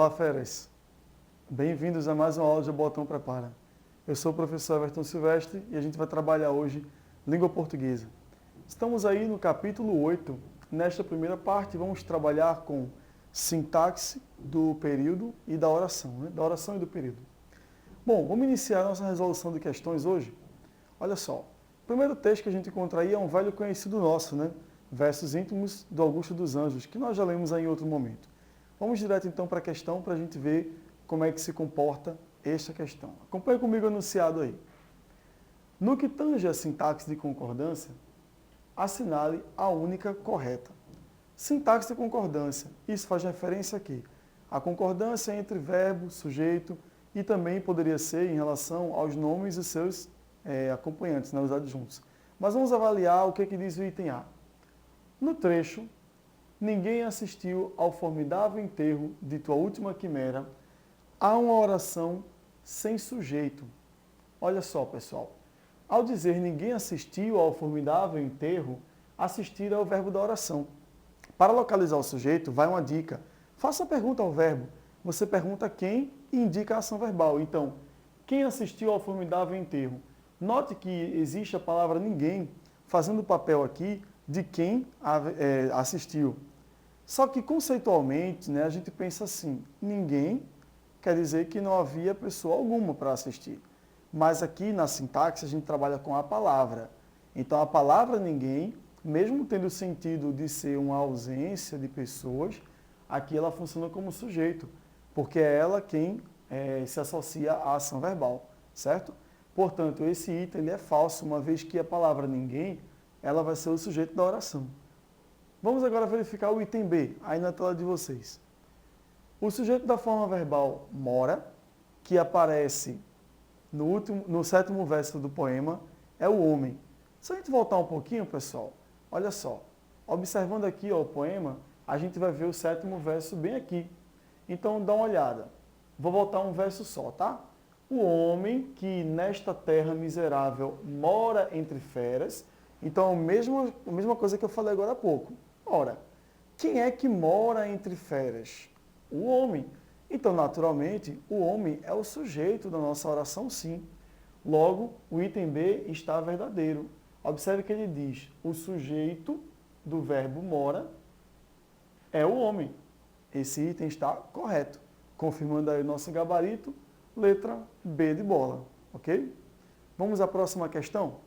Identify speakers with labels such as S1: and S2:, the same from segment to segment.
S1: Olá, feras! Bem-vindos a mais uma aula de Botão Prepara. Eu sou o professor Everton Silvestre e a gente vai trabalhar hoje língua portuguesa. Estamos aí no capítulo 8. Nesta primeira parte, vamos trabalhar com sintaxe do período e da oração, da oração e do período. Bom, vamos iniciar a nossa resolução de questões hoje. Olha só, o primeiro texto que a gente encontra aí é um velho conhecido nosso, Versos íntimos do Augusto dos Anjos, que nós já lemos aí em outro momento. Vamos direto então para a questão para a gente ver como é que se comporta esta questão. Acompanhe comigo o enunciado aí. No que tange a sintaxe de concordância, assinale a única correta. Sintaxe de concordância, isso faz referência aqui à concordância entre verbo, sujeito e também poderia ser em relação aos nomes e seus acompanhantes, os adjuntos. Mas vamos avaliar o que diz o item A. No trecho, ninguém assistiu ao formidável enterro de tua última quimera, há uma oração sem sujeito. Olha só, pessoal. Ao dizer ninguém assistiu ao formidável enterro, assistir é o verbo da oração. Para localizar o sujeito, vai uma dica. Faça a pergunta ao verbo. Você pergunta quem e indica a ação verbal. Então, quem assistiu ao formidável enterro? Note que existe a palavra ninguém fazendo o papel aqui de quem assistiu. Só que conceitualmente, a gente pensa assim, ninguém quer dizer que não havia pessoa alguma para assistir. Mas aqui na sintaxe a gente trabalha com a palavra. Então a palavra ninguém, mesmo tendo o sentido de ser uma ausência de pessoas, aqui ela funciona como sujeito, porque é ela quem se associa à ação verbal, certo? Portanto, esse item ele é falso, uma vez que a palavra ninguém, ela vai ser o sujeito da oração. Vamos agora verificar o item B, aí na tela de vocês. O sujeito da forma verbal mora, que aparece no sétimo verso do poema, é o homem. Se a gente voltar um pouquinho, pessoal, olha só. Observando aqui o poema, a gente vai ver o sétimo verso bem aqui. Então, dá uma olhada. Vou voltar um verso só, tá? O homem que nesta terra miserável mora entre feras. Então, a mesma coisa que eu falei agora há pouco. Ora, quem é que mora entre feras? O homem. Então, naturalmente, o homem é o sujeito da nossa oração, sim. Logo, o item B está verdadeiro. Observe que ele diz, o sujeito do verbo mora é o homem. Esse item está correto. Confirmando aí o nosso gabarito, letra B de bola, ok? Vamos à próxima questão?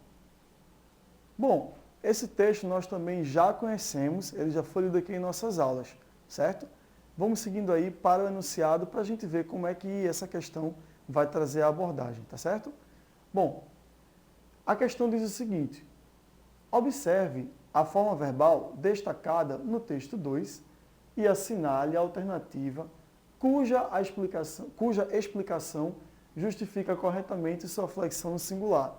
S1: Bom, esse texto nós também já conhecemos, ele já foi lido aqui em nossas aulas, certo? Vamos seguindo aí para o enunciado para a gente ver como é que essa questão vai trazer a abordagem, tá certo? Bom, a questão diz o seguinte, observe a forma verbal destacada no texto 2 e assinale a alternativa cuja explicação justifica corretamente sua flexão no singular.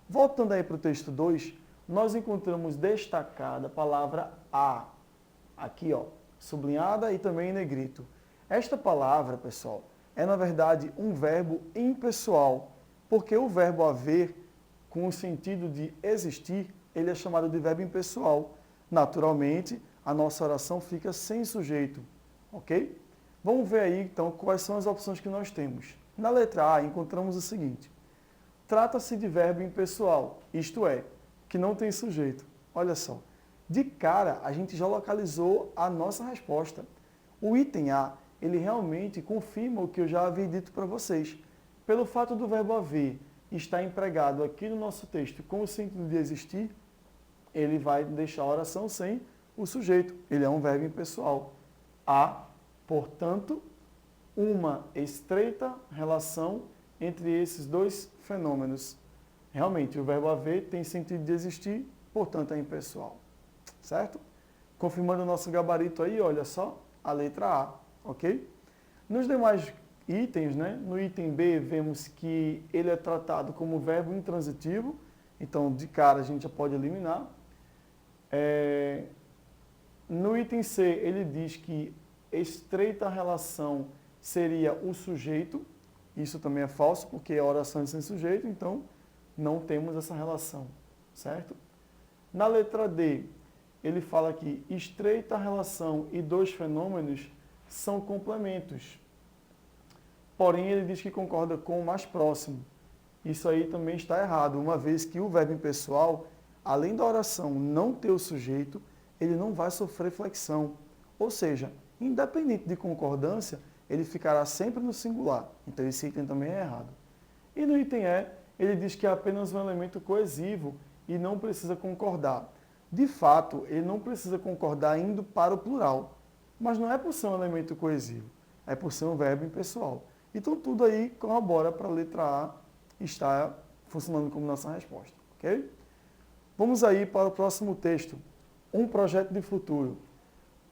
S1: Voltando aí para o texto 2, nós encontramos destacada a palavra a, aqui sublinhada e também em negrito. Esta palavra, pessoal, é na verdade um verbo impessoal, porque o verbo haver, com o sentido de existir, ele é chamado de verbo impessoal. Naturalmente, a nossa oração fica sem sujeito, ok? Vamos ver aí, então, quais são as opções que nós temos. Na letra A, encontramos o seguinte, trata-se de verbo impessoal, isto é, que não tem sujeito. Olha só, de cara a gente já localizou a nossa resposta. O item A, ele realmente confirma o que eu já havia dito para vocês. Pelo fato do verbo haver estar empregado aqui no nosso texto com o sentido de existir, ele vai deixar a oração sem o sujeito. Ele é um verbo impessoal. Há, portanto, uma estreita relação entre esses dois fenômenos. Realmente, o verbo haver tem sentido de existir, portanto é impessoal. Certo? Confirmando o nosso gabarito aí, olha só, a letra A, ok? Nos demais itens, no item B, vemos que ele é tratado como verbo intransitivo, então de cara a gente já pode eliminar. No item C, ele diz que estreita relação seria o sujeito, isso também é falso, porque é oração sem sujeito, então não temos essa relação, certo? Na letra D, ele fala que estreita relação e dois fenômenos são complementos. porém ele diz que concorda com o mais próximo. Isso aí também está errado, uma vez que o verbo impessoal, além da oração não ter o sujeito, ele não vai sofrer flexão. Ou seja, independente de concordância, ele ficará sempre no singular. Então esse item também é errado. E no item E, ele diz que é apenas um elemento coesivo e não precisa concordar. De fato, ele não precisa concordar indo para o plural, mas não é por ser um elemento coesivo, é por ser um verbo impessoal. Então tudo aí corrobora para a letra A estar funcionando como nossa resposta, ok? Vamos aí para o próximo texto, Um Projeto de Futuro.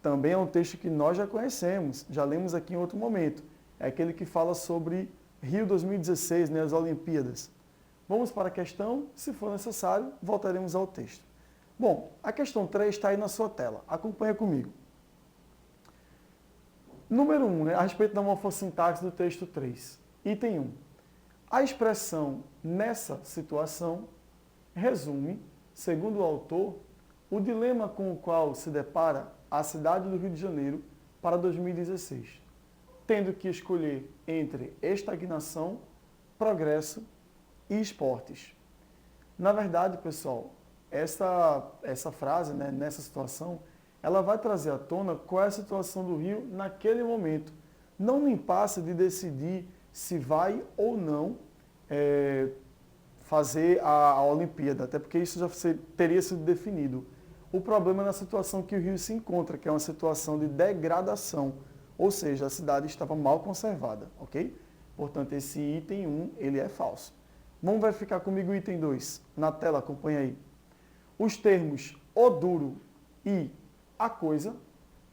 S1: Também é um texto que nós já conhecemos, já lemos aqui em outro momento. É aquele que fala sobre Rio 2016, né, as Olimpíadas. Vamos para a questão, se for necessário, voltaremos ao texto. Bom, a questão 3 está aí na sua tela, acompanha comigo. Número 1, né, a respeito da morfossintaxe do texto 3. Item 1. A expressão nessa situação resume, segundo o autor, o dilema com o qual se depara a cidade do Rio de Janeiro para 2016, tendo que escolher entre estagnação, progresso e esportes. Na verdade, pessoal, essa frase, né, nessa situação, ela vai trazer à tona qual é a situação do Rio naquele momento. Não no impasse de decidir se vai ou não fazer a Olimpíada, até porque isso já teria sido definido. O problema é na situação que o Rio se encontra, que é uma situação de degradação, ou seja, a cidade estava mal conservada, ok? Portanto, esse item 1, ele é falso. Vamos verificar comigo o item 2, na tela, acompanha aí. Os termos o duro e a coisa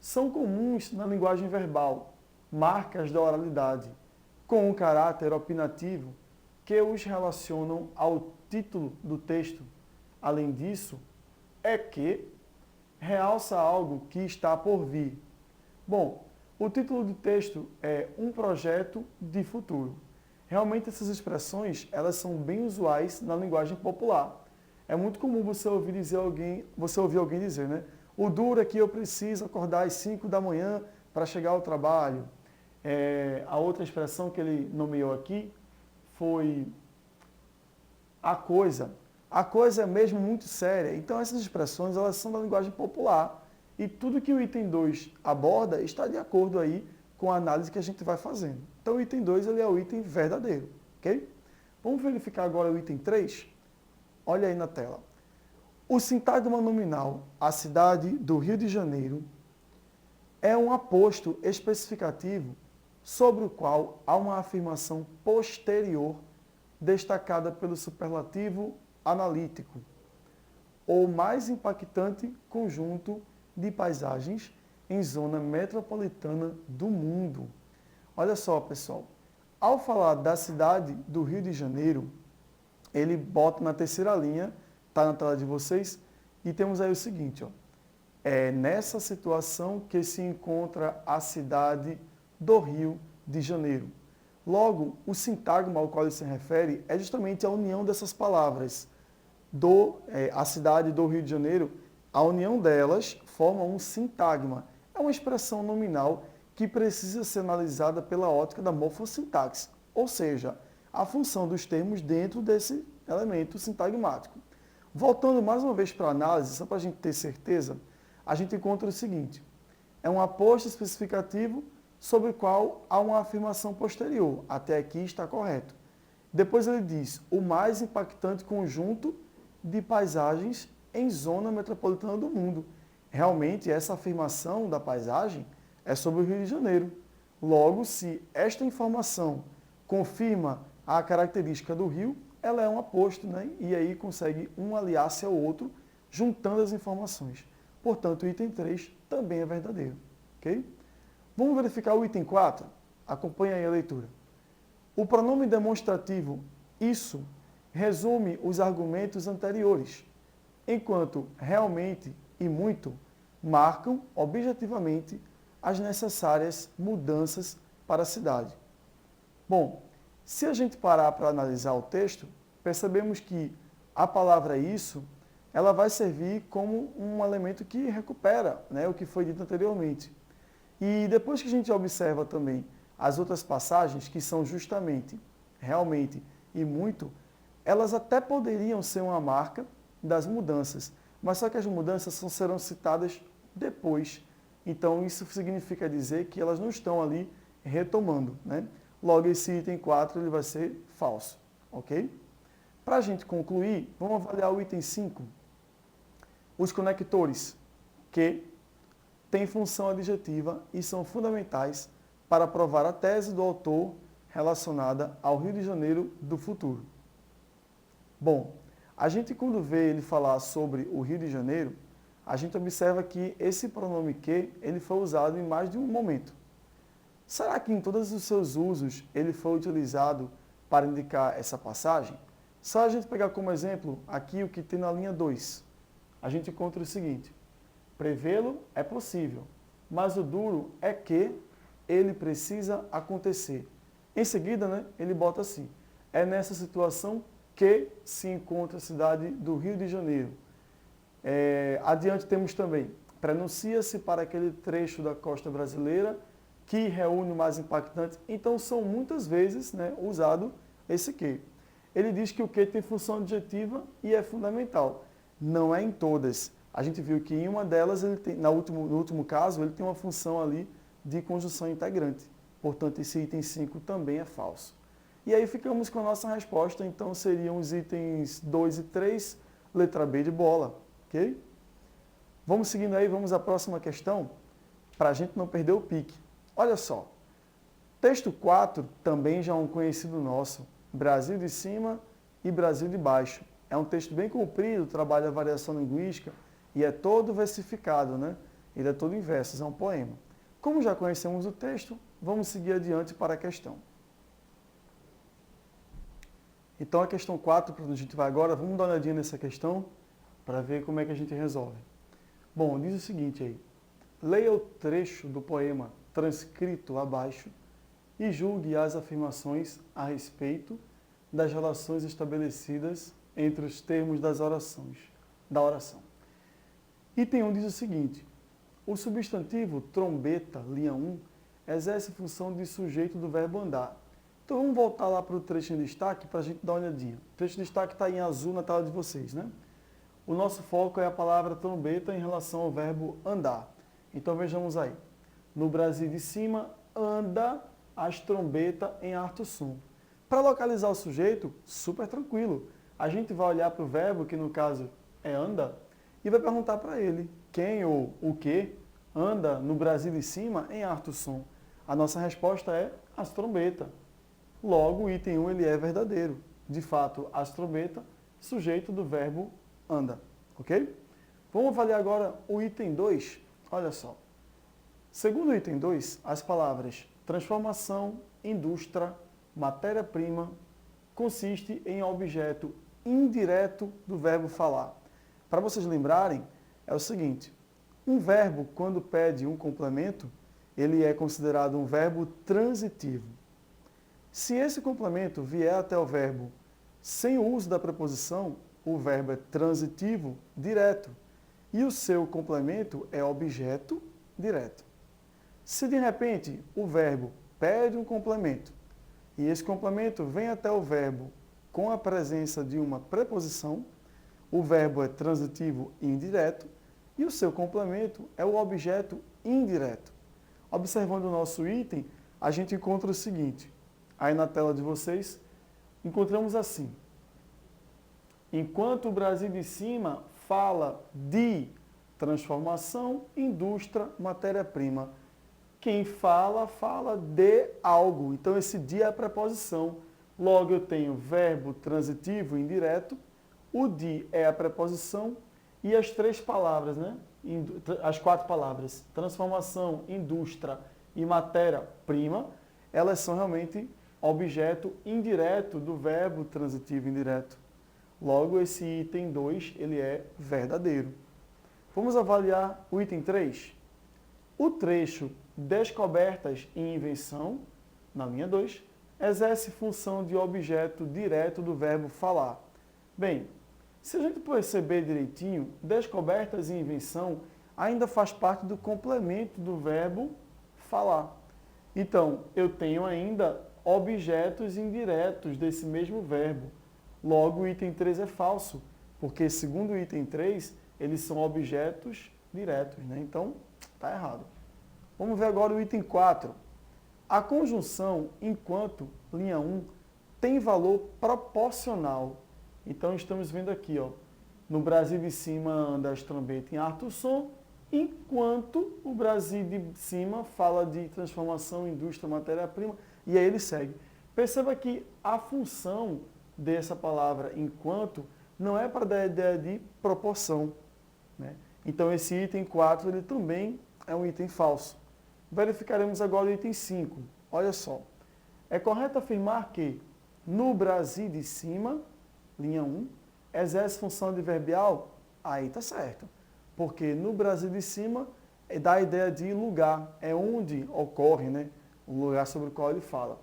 S1: são comuns na linguagem verbal, marcas da oralidade, com um caráter opinativo que os relacionam ao título do texto. Além disso, é que realça algo que está por vir. Bom, o título do texto é Um Projeto de Futuro. Realmente essas expressões, elas são bem usuais na linguagem popular. É muito comum você ouvir alguém dizer, né? O duro é que eu preciso acordar às 5 da manhã para chegar ao trabalho. A outra expressão que ele nomeou aqui foi a coisa. A coisa é mesmo muito séria. Então essas expressões, elas são da linguagem popular. E tudo que o item 2 aborda está de acordo aí com a análise que a gente vai fazendo. Então o item 2 ele é o item verdadeiro, ok? Vamos verificar agora o item 3? Olha aí na tela. O sintagma nominal, a cidade do Rio de Janeiro, é um aposto especificativo sobre o qual há uma afirmação posterior destacada pelo superlativo analítico, ou mais impactante conjunto de paisagens em zona metropolitana do mundo. Olha só, pessoal, ao falar da cidade do Rio de Janeiro, ele bota na terceira linha, está na tela de vocês, e temos aí o seguinte, ó, é nessa situação que se encontra a cidade do Rio de Janeiro. Logo, o sintagma ao qual ele se refere é justamente a união dessas palavras, a cidade do Rio de Janeiro, a união delas forma um sintagma. É uma expressão nominal que precisa ser analisada pela ótica da morfossintaxe, ou seja, a função dos termos dentro desse elemento sintagmático. Voltando mais uma vez para a análise, só para a gente ter certeza, a gente encontra o seguinte, é um aposto especificativo sobre o qual há uma afirmação posterior. Até aqui está correto. Depois ele diz, o mais impactante conjunto de paisagens em zona metropolitana do mundo. Realmente, essa afirmação da paisagem é sobre o Rio de Janeiro. Logo, se esta informação confirma a característica do Rio, ela é um aposto, né? E aí consegue um aliar-se ao outro, juntando as informações. Portanto, o item 3 também é verdadeiro. Ok? Vamos verificar o item 4? Acompanhe aí a leitura. O pronome demonstrativo isso resume os argumentos anteriores, enquanto realmente e muito marcam objetivamente as necessárias mudanças para a cidade. Bom, se a gente parar para analisar o texto, percebemos que a palavra isso, ela vai servir como um elemento que recupera, né, o que foi dito anteriormente. E depois que a gente observa também As outras passagens, que são justamente, realmente e muito, elas até poderiam ser uma marca das mudanças, mas só que as mudanças serão citadas depois. Então, isso significa dizer que elas não estão ali retomando, né? Logo, esse item 4 ele vai ser falso, ok? Para a gente concluir, vamos avaliar o item 5. Os conectores, que têm função adjetiva e são fundamentais para provar a tese do autor relacionada ao Rio de Janeiro do futuro. Bom, a gente quando vê ele falar sobre o Rio de Janeiro, a gente observa que esse pronome que ele foi usado em mais de um momento. Será que em todos os seus usos ele foi utilizado para indicar essa passagem? Só a gente pegar como exemplo aqui o que tem na linha 2. A gente encontra o seguinte: prevê-lo é possível, mas o duro é que ele precisa acontecer. Em seguida, né, ele bota assim: é nessa situação que se encontra a cidade do Rio de Janeiro. Adiante temos também, pronuncia-se para aquele trecho da costa brasileira que reúne o mais impactante. Então, são muitas vezes, né, usado esse que. Ele diz que o que tem função adjetiva e é fundamental. Não é em todas. A gente viu que em uma delas, ele tem, no último caso, ele tem uma função ali de conjunção integrante. Portanto, esse item 5 também é falso. E aí ficamos com a nossa resposta, então seriam os itens 2 e 3, letra B de bola, ok? Vamos seguindo aí, vamos à próxima questão, para a gente não perder o pique. Olha só, texto 4 também já é um conhecido nosso, Brasil de cima e Brasil de baixo. É um texto bem comprido, trabalha a variação linguística e é todo versificado, né? Ele é todo em versos, é um poema. Como já conhecemos o texto, vamos seguir adiante para a questão. Então, a questão 4, para onde a gente vai agora, vamos dar uma olhadinha nessa questão para ver como é que a gente resolve. Bom, diz o seguinte aí: leia o trecho do poema transcrito abaixo e julgue as afirmações a respeito das relações estabelecidas entre os termos da oração. Item 1 diz o seguinte: o substantivo trombeta, linha 1, exerce função de sujeito do verbo andar. Então vamos voltar lá para o trecho em destaque para a gente dar uma olhadinha. O trecho em destaque está em azul na tela de vocês, né? O nosso foco é a palavra trombeta em relação ao verbo andar. Então vejamos aí. No Brasil de cima, anda as trombetas em alto som. Para localizar o sujeito, super tranquilo. A gente vai olhar para o verbo, que no caso é anda, e vai perguntar para ele quem ou o que anda no Brasil de cima em alto som. A nossa resposta é as trombetas. Logo, o item 1 ele é verdadeiro. De fato, as trombetas, sujeito do verbo anda. Ok? Vamos avaliar agora o item 2. Olha só. Segundo o item 2, as palavras transformação, indústria, matéria-prima, consiste em objeto indireto do verbo falar. Para vocês lembrarem, é o seguinte: um verbo, quando pede um complemento, ele é considerado um verbo transitivo. Se esse complemento vier até o verbo sem o uso da preposição, o verbo é transitivo direto e o seu complemento é objeto direto. Se de repente o verbo pede um complemento e esse complemento vem até o verbo com a presença de uma preposição, o verbo é transitivo indireto e o seu complemento é o objeto indireto. Observando o nosso item, a gente encontra o seguinte: aí na tela de vocês, encontramos assim: enquanto o Brasil de cima fala de transformação, indústria, matéria-prima. Quem fala, fala de algo. Então, esse de é a preposição. Logo, eu tenho verbo transitivo indireto, o de é a preposição e as três palavras, né? As quatro palavras, transformação, indústria e matéria-prima, elas são realmente objeto indireto do verbo transitivo indireto. Logo, esse item 2, ele é verdadeiro. Vamos avaliar o item 3. O trecho descobertas e invenção, na linha 2, exerce função de objeto direto do verbo falar. Bem, se a gente perceber direitinho, descobertas e invenção ainda faz parte do complemento do verbo falar. Então, eu tenho ainda objetos indiretos desse mesmo verbo. Logo, o item 3 é falso, porque segundo o item 3, eles são objetos diretos, né? Então, está errado. Vamos ver agora o item 4. A conjunção enquanto, linha 1, tem valor proporcional. Então, estamos vendo aqui, ó, no Brasil de cima anda as trombetas em alto som, enquanto o Brasil de cima fala de transformação, indústria, matéria-prima, e aí ele segue. Perceba que a função dessa palavra enquanto não é para dar a ideia de proporção, né? Então, esse item 4 ele também é um item falso. Verificaremos agora o item 5. Olha só. É correto afirmar que no Brasil de cima, linha 1, exerce função adverbial? Aí está certo. Porque no Brasil de cima dá a ideia de lugar, é onde ocorre, né, o lugar sobre o qual ele fala.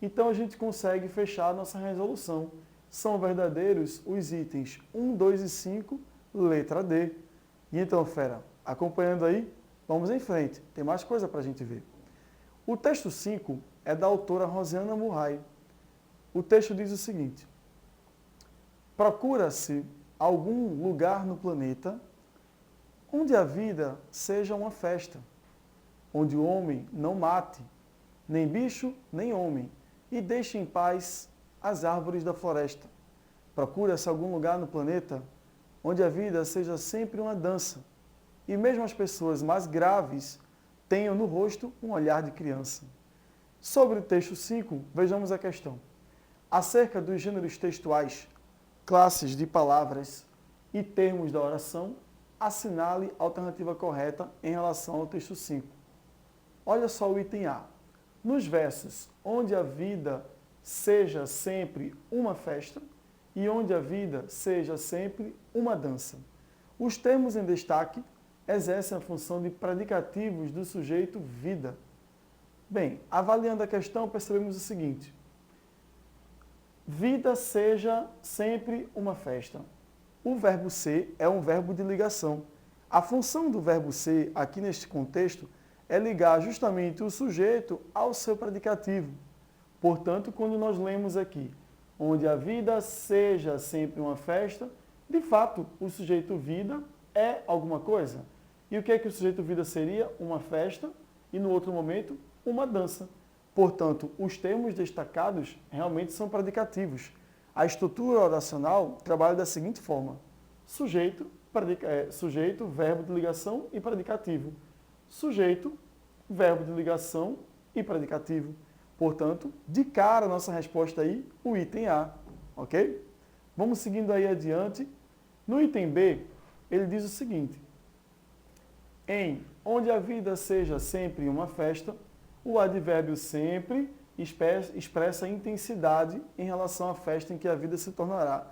S1: Então a gente consegue fechar a nossa resolução. São verdadeiros os itens 1, 2 e 5, letra D. E então, fera, acompanhando aí, vamos em frente, tem mais coisa para a gente ver. O texto 5 é da autora Rosiana Murray. O texto diz o seguinte: procura-se algum lugar no planeta onde a vida seja uma festa, onde o homem não mate, nem bicho, nem homem, e deixe em paz as árvores da floresta. Procura-se algum lugar no planeta onde a vida seja sempre uma dança, e mesmo as pessoas mais graves tenham no rosto um olhar de criança. Sobre o texto 5, vejamos a questão. Acerca dos gêneros textuais, classes de palavras e termos da oração, assinale a alternativa correta em relação ao texto 5. Olha só o item A. Nos versos onde a vida seja sempre uma festa e onde a vida seja sempre uma dança, os termos em destaque exercem a função de predicativos do sujeito vida. Bem, avaliando a questão, percebemos o seguinte: vida seja sempre uma festa. O verbo ser é um verbo de ligação. A função do verbo ser, aqui neste contexto, é ligar justamente o sujeito ao seu predicativo. Portanto, quando nós lemos aqui, onde a vida seja sempre uma festa, de fato, o sujeito vida é alguma coisa. E o que é que o sujeito vida seria? Uma festa e, no outro momento, uma dança. Portanto, os termos destacados realmente são predicativos. A estrutura oracional trabalha da seguinte forma: sujeito, verbo de ligação e predicativo. Sujeito, verbo de ligação e predicativo. Portanto, de cara a nossa resposta aí, o item A, ok? Vamos seguindo aí adiante. No item B, ele diz o seguinte: em onde a vida seja sempre uma festa, o advérbio sempre expressa a intensidade em relação à festa em que a vida se tornará.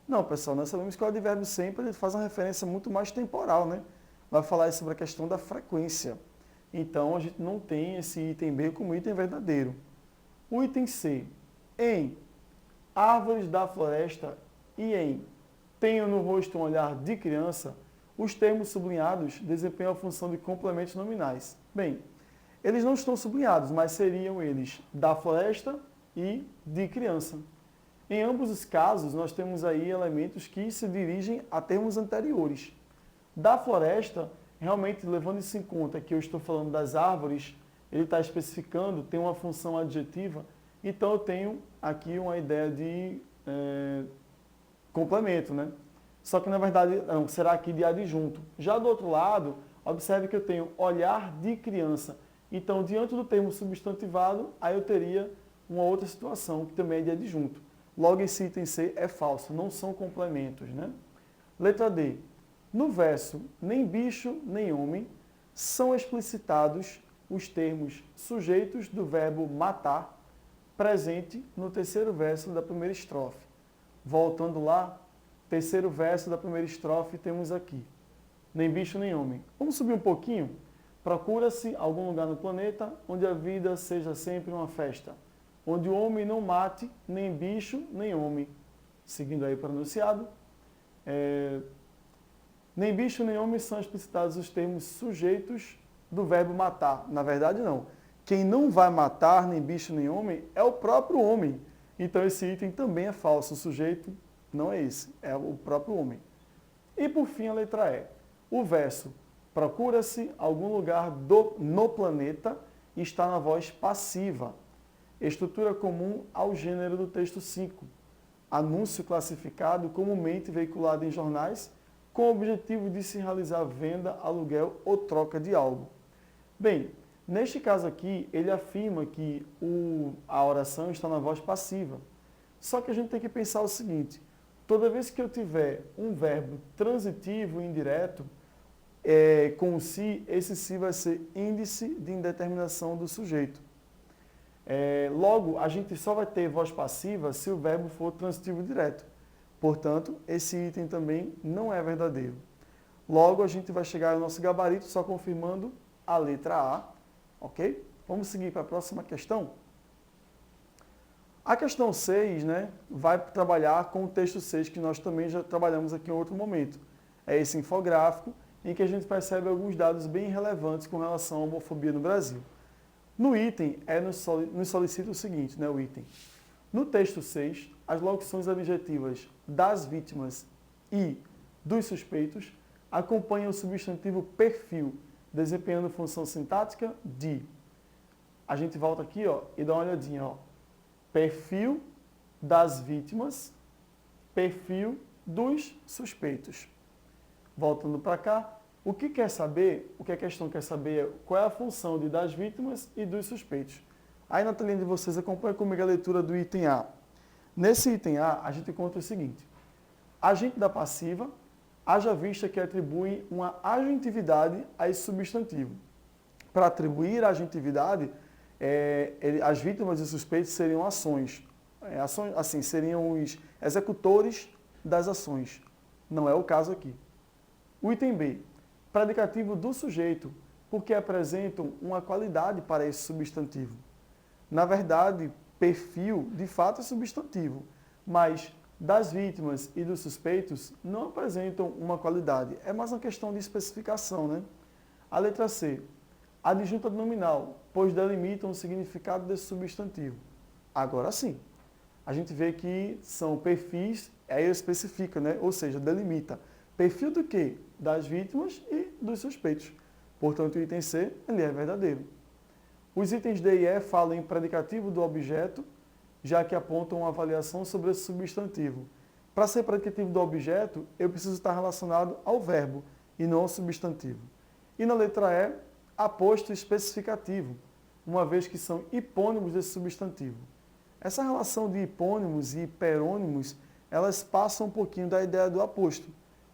S1: Não, pessoal, nós sabemos que o advérbio sempre ele faz uma referência muito mais temporal, né? Vai falar sobre a questão da frequência. Então, a gente não tem esse item B como item verdadeiro. O item C, em árvores da floresta e em tenho no rosto um olhar de criança, os termos sublinhados desempenham a função de complementos nominais. Bem, eles não estão sublinhados, mas seriam eles da floresta e de criança. Em ambos os casos, nós temos aí elementos que se dirigem a termos anteriores. Da floresta, realmente levando isso em conta que eu estou falando das árvores, ele está especificando, tem uma função adjetiva, então eu tenho aqui uma ideia de complemento, né? Só que na verdade não, será aqui de adjunto. Já do outro lado, observe que eu tenho olhar de criança. Então, diante do termo substantivado, aí eu teria uma outra situação, que também é de adjunto. Logo, esse item C é falso, não são complementos, né? Letra D. No verso, nem bicho, nem homem, são explicitados os termos sujeitos do verbo matar, presente no terceiro verso da primeira estrofe. Voltando lá, terceiro verso da primeira estrofe, temos aqui: nem bicho, nem homem. Vamos subir um pouquinho? Procura-se algum lugar no planeta onde a vida seja sempre uma festa, onde o homem não mate nem bicho, nem homem. Seguindo aí para o enunciado, nem bicho, nem homem são explicitados os termos sujeitos do verbo matar. Na verdade, não. quem não vai matar nem bicho nem homem é o próprio homem. Então esse item também é falso, o sujeito não é esse, é o próprio homem. E por fim a letra E. O verso procura-se algum lugar no planeta está na voz passiva. Estrutura comum ao gênero do texto 5. Anúncio classificado comumente veiculado em jornais com o objetivo de se realizar venda, aluguel ou troca de algo. Bem, neste caso aqui, ele afirma que a oração está na voz passiva. Só que a gente tem que pensar o seguinte, toda vez que eu tiver um verbo transitivo e indireto, com o si, esse si vai ser índice de indeterminação do sujeito. Logo, a gente só vai ter voz passiva se o verbo for transitivo direto. Portanto, esse item também não é verdadeiro. Logo, a gente vai chegar ao nosso gabarito só confirmando a letra A, ok? Vamos seguir para a próxima questão. A questão 6, né, vai trabalhar com o texto 6, que nós também já trabalhamos aqui em outro momento. É esse infográfico, em que a gente percebe alguns dados bem relevantes com relação à homofobia no Brasil. No item, nos solicita o seguinte, né, o item. No texto 6, as locuções adjetivas das vítimas e dos suspeitos acompanham o substantivo perfil, desempenhando função sintática de. A gente volta aqui e dá uma olhadinha. Perfil das vítimas, perfil dos suspeitos. Voltando para cá, o que quer saber, o que a questão quer saber é qual é a função de das vítimas e dos suspeitos. Aí na telinha de vocês acompanha comigo a leitura do item A. Nesse item A, a gente encontra o seguinte. Agente da passiva, haja vista que atribui uma agentividade a esse substantivo. Para atribuir a agentividade, as vítimas e suspeitos seriam ações. Assim, seriam os executores das ações. Não é o caso aqui. O item B. Predicativo do sujeito, porque apresentam uma qualidade para esse substantivo. Na verdade, perfil, de fato, é substantivo, mas das vítimas e dos suspeitos não apresentam uma qualidade. É mais uma questão de especificação, né? A letra C. Adjunta nominal, pois delimitam o significado desse substantivo. Agora sim, a gente vê que são perfis, aí especifica, né? Ou seja, delimita. Perfil do quê? Das vítimas e dos suspeitos. Portanto, o item C, ele é verdadeiro. Os itens D e E falam em predicativo do objeto, já que apontam uma avaliação sobre esse substantivo. Para ser predicativo do objeto, eu preciso estar relacionado ao verbo e não ao substantivo. E na letra E, aposto especificativo, uma vez que são hipônimos desse substantivo. Essa relação de hipônimos e hiperônimos, elas passam um pouquinho da ideia do aposto.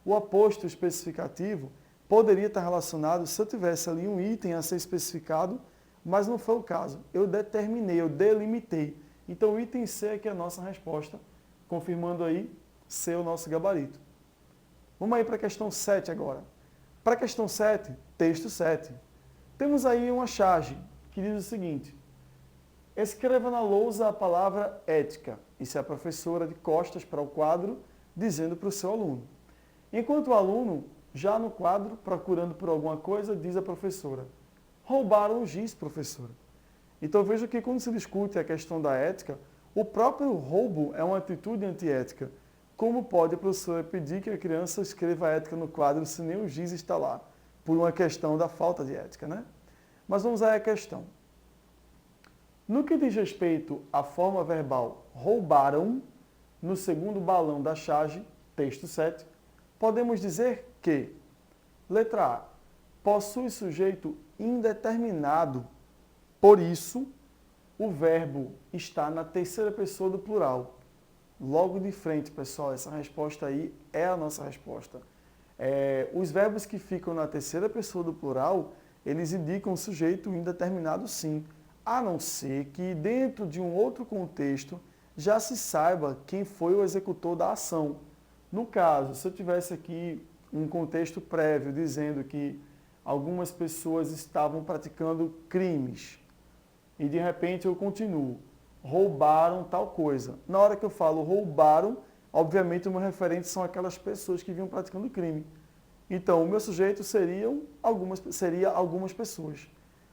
S1: O aposto especificativo poderia estar relacionado se eu tivesse ali um item a ser especificado, mas não foi o caso. Eu determinei, eu delimitei. Então o item C é que é a nossa resposta, confirmando aí C o nosso gabarito. Vamos aí para a questão 7 agora. Para a questão 7, texto 7. Temos aí uma charge que diz o seguinte. Escreva na lousa a palavra ética. Isso é a professora de costas para o quadro, dizendo para o seu aluno. Enquanto o aluno, já no quadro, procurando por alguma coisa, diz a professora, roubaram o giz, professora. Então veja que quando se discute a questão da ética, o próprio roubo é uma atitude antiética. Como pode a professora pedir que a criança escreva a ética no quadro se nem o giz está lá? Por uma questão da falta de ética, né? Mas vamos aí à questão. No que diz respeito à forma verbal roubaram, no segundo balão da charge, texto 7, podemos dizer que, letra A, possui sujeito indeterminado, por isso, o verbo está na terceira pessoa do plural. Logo de frente, pessoal, essa resposta aí é a nossa resposta. Os verbos que ficam na terceira pessoa do plural, eles indicam sujeito indeterminado sim, a não ser que dentro de um outro contexto já se saiba quem foi o executor da ação. No caso, se eu tivesse aqui um contexto prévio dizendo que algumas pessoas estavam praticando crimes e de repente eu continuo, roubaram tal coisa. Na hora que eu falo roubaram, obviamente o meu referente são aquelas pessoas que vinham praticando crime. Então, o meu sujeito seria algumas pessoas.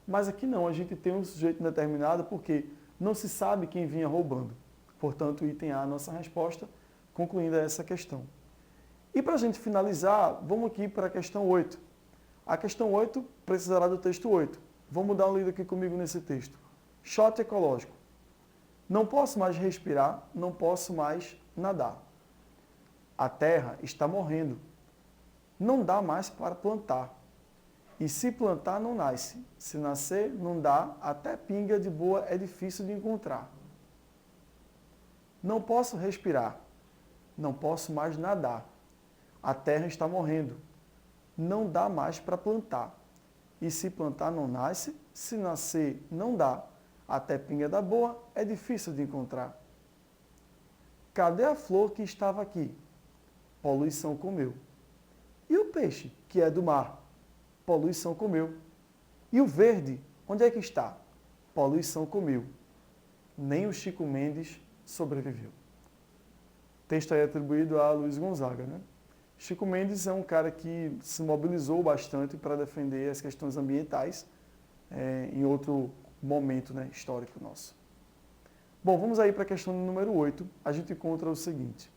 S1: Mas aqui não, a gente tem um sujeito determinado porque não se sabe quem vinha roubando. Portanto, o item A, a nossa resposta, concluindo essa questão. E para a gente finalizar, vamos aqui para a questão 8. A questão 8 precisará do texto 8. Vamos dar uma lida aqui comigo nesse texto. Shot ecológico. Não posso mais respirar, não posso mais nadar. A terra está morrendo. Não dá mais para plantar. E se plantar, não nasce. Se nascer, não dá. Até pinga de boa é difícil de encontrar. Não posso respirar. Não posso mais nadar. A terra está morrendo. Não dá mais para plantar. E se plantar, não nasce. Se nascer, não dá. Até pinga da boa é difícil de encontrar. Cadê a flor que estava aqui? Poluição comeu. E o peixe, que é do mar? Poluição comeu. E o verde, onde é que está? Poluição comeu. Nem o Chico Mendes sobreviveu. O texto aí é atribuído a Luiz Gonzaga, né? Chico Mendes é um cara que se mobilizou bastante para defender as questões ambientais em outro momento, né, histórico nosso. Bom, vamos aí para a questão número 8. A gente encontra o seguinte.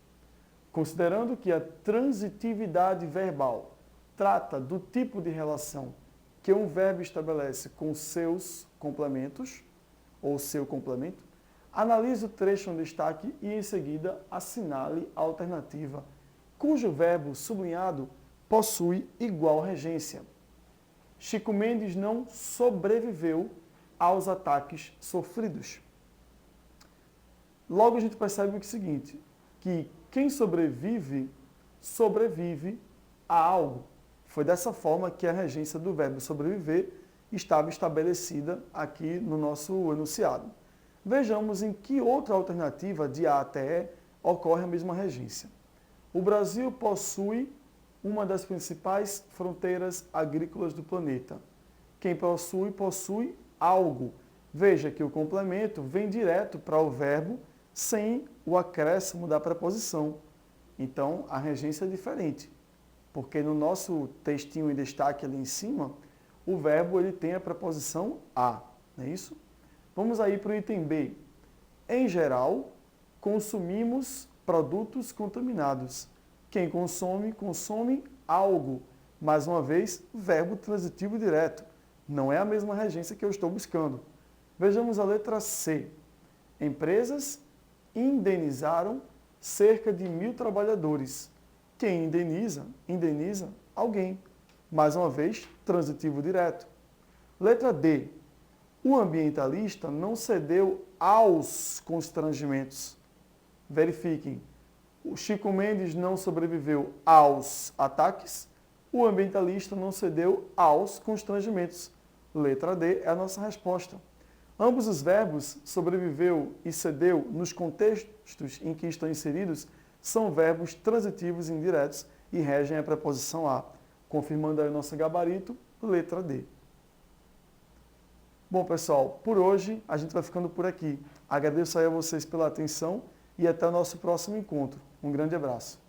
S1: Considerando que a transitividade verbal trata do tipo de relação que um verbo estabelece com seus complementos, ou seu complemento, analise o trecho em destaque e, em seguida, assinale a alternativa, cujo verbo sublinhado possui igual regência. Chico Mendes não sobreviveu aos ataques sofridos. Logo a gente percebe o seguinte, que quem sobrevive, sobrevive a algo. Foi dessa forma que a regência do verbo sobreviver estava estabelecida aqui no nosso enunciado. Vejamos em que outra alternativa de A até E ocorre a mesma regência. O Brasil possui uma das principais fronteiras agrícolas do planeta. Quem possui, possui algo. Veja que o complemento vem direto para o verbo sem o acréscimo da preposição. Então, a regência é diferente, porque no nosso textinho em destaque ali em cima, o verbo ele tem a preposição a, não é isso? Vamos aí para o item B. Em geral, consumimos produtos contaminados. Quem consome, consome algo. Mais uma vez, verbo transitivo direto. Não é a mesma regência que eu estou buscando. Vejamos a letra C. Empresas indenizaram cerca de 1.000 trabalhadores. Quem indeniza, indeniza alguém. Mais uma vez, transitivo direto. Letra D. O ambientalista não cedeu aos constrangimentos. Verifiquem. O Chico Mendes não sobreviveu aos ataques. O ambientalista não cedeu aos constrangimentos. Letra D é a nossa resposta. Ambos os verbos sobreviveu e cedeu nos contextos em que estão inseridos são verbos transitivos indiretos e regem a preposição a. Confirmando aí o nosso gabarito, letra D. Bom, pessoal, por hoje a gente vai ficando por aqui. Agradeço aí a vocês pela atenção e até o nosso próximo encontro. Um grande abraço.